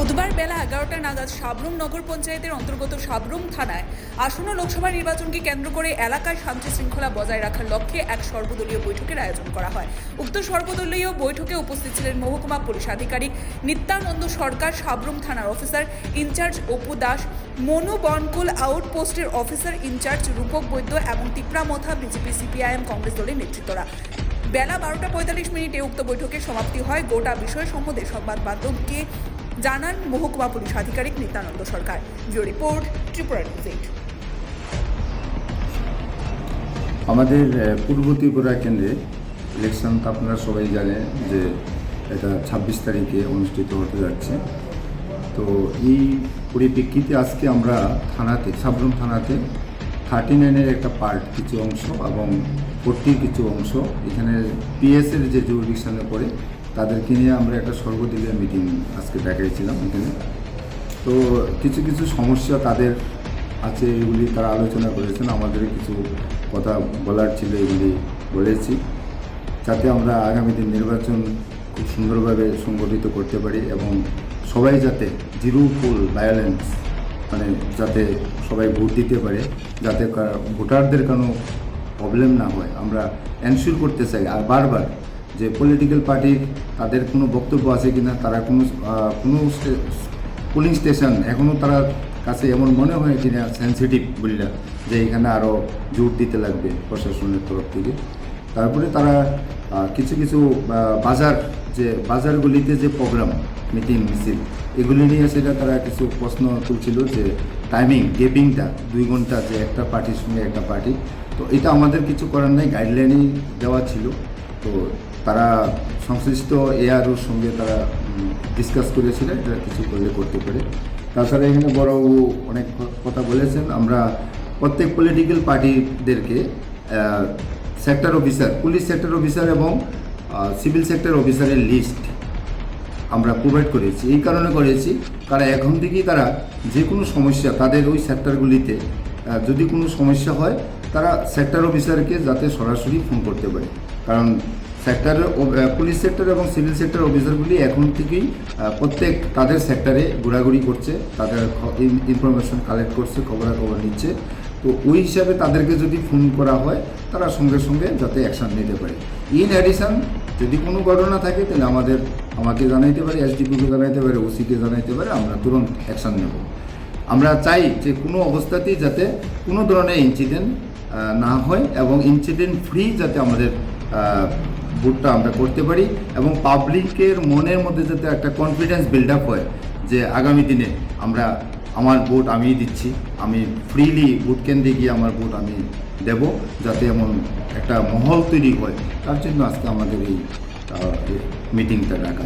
বুধবার বেলা 11টা নাগাদ সাবরুম নগর পঞ্চায়েতের অন্তর্গত সাবরুম থানায় আসন্ন লোকসভা নির্বাচনকে কেন্দ্র করে এলাকায় শান্তি শৃঙ্খলা বজায় রাখার লক্ষ্যে এক সর্বদলীয় বৈঠকের আয়োজন করা হয়। উক্ত সর্বদলীয় বৈঠকে উপস্থিত ছিলেন মহকুমা পুলিশ আধিকারিক নিত্যানন্দ সরকার, সাবরুম থানার অফিসার ইনচার্জ অপু দাস, মনু বনকুল আউটপোস্টের অফিসার ইনচার্জ রূপক বৈদ্য এবং তিপ্রামথা বিজেপি, সিপিআইএম, কংগ্রেস দলের নেতৃত্বরা। বেলা 12:45 উক্ত বৈঠকের সমাপ্তি হয়। গোটা বিষয় সম্বন্ধে সংবাদ মাধ্যমকে জানান মহকুমা পুলিশ আধিকারিক Nityananda Sarkar. Bureau report, Tripura news 8। আমাদের পূর্ব ত্রিপুরা কেন্দ্রে ইলেকশন তো আপনারা সবাই জানেন যে এটা 26 তারিখে অনুষ্ঠিত হতে যাচ্ছে। তো এই পরিপ্রেক্ষিতে আজকে আমরা থানাতে, সাবরুম থানাতে 39-এর একটা পার্ট কিছু অংশ এবং 40 কিছু অংশ এখানে পিএসের যে জুরিডিকশনে পড়ে তাদেরকে নিয়ে আমরা একটা সর্বদলীয় মিটিং আজকে দেখাইছিলাম এখানে। তো কিছু কিছু সমস্যা তাদের আছে, এগুলি তারা আলোচনা করেছেন। আমাদের কিছু কথা বলার ছিল, এগুলি বলেছি, যাতে আমরা আগামী দিন নির্বাচন খুব সুন্দরভাবে সংগঠিত করতে পারি এবং সবাই যাতে জিরো পোল ভায়োলেন্স, মানে যাতে সবাই ভোট দিতে পারে, যাতে ভোটারদের কোনো প্রবলেম না হয়, আমরা এনশিওর করতে চাই। আর বারবার যে পলিটিক্যাল পার্টির তাদের কোনো বক্তব্য আছে কিনা, তারা কোনো পোলিং স্টেশন এখনও তারা কাছে এমন মনে হয় কিনা সেন্সিটিভ বললে যে এখানে আরও জোর দিতে লাগবে প্রশাসনের তরফ থেকে। তারপরে তারা কিছু কিছু বাজারগুলিতে যে প্রোগ্রাম, মিটিং, মিছিল, এগুলি নিয়ে সেটা তারা কিছু প্রশ্ন তুলছিল যে টাইমিং গ্যাপিংটা 2 ঘন্টা, যে একটা পার্টির সঙ্গে একটা পার্টি। তো এটা আমাদের কিছু করার নাই, গাইডলাইনই দেওয়া ছিল। তো তারা সংশ্লিষ্ট এআরওর সঙ্গে তারা ডিসকাস করেছিল এটা কিছু করলে করতে পারে। তাছাড়া এখানে বড়বাবু অনেক কথা বলেছেন। আমরা প্রত্যেক পলিটিক্যাল পার্টিদেরকে sector officer, police sector officer এবং সিভিল সেক্টর অফিসারের লিস্ট আমরা প্রোভাইড করেছি। এই কারণে করেছি কারণ এখন থেকেই তারা যে কোনো সমস্যা তাদের ওই সেক্টরগুলিতে যদি কোনো সমস্যা হয় তারা সেক্টর অফিসারকে যাতে সরাসরি ফোন করতে পারে। কারণ পুলিশ সেক্টর এবং সিভিল সেক্টর অফিসারগুলি এখন থেকেই প্রত্যেক তাদের সেক্টরে ঘোরাঘুরি করছে, তাদের ইনফরমেশন কালেক্ট করছে, খবরাখবর নিচ্ছে। তো ওই হিসাবে তাদেরকে যদি ফোন করা হয় তারা সঙ্গে সঙ্গে যাতে অ্যাকশান নিতে পারে। ইন অ্যাডিশন যদি কোনো ঘটনা থাকে তাহলে আমাকে জানাইতে পারে, এসডিপিকে জানাইতে পারে, ওসিকে জানাইতে পারে, আমরা তুরন্ত অ্যাকশান নেব। আমরা চাই যে কোনো অবস্থাতেই যাতে কোনো ধরনের ইনসিডেন্ট না হয় এবং ইনসিডেন্ট ফ্রি যাতে আমাদের ভোটটা আমরা করতে পারি এবং পাবলিকের মনের মধ্যে যাতে একটা কনফিডেন্স বিল্ড আপ হয় যে আগামী দিনে আমার ভোট আমিই দিচ্ছি, আমি ফ্রিলি ভোট কেন্দ্রে গিয়ে আমার ভোট আমি দেব, যাতে এমন একটা মহল তৈরি হয়। তার জন্য আজকে আমাদের এই মিটিংটা ডাকা।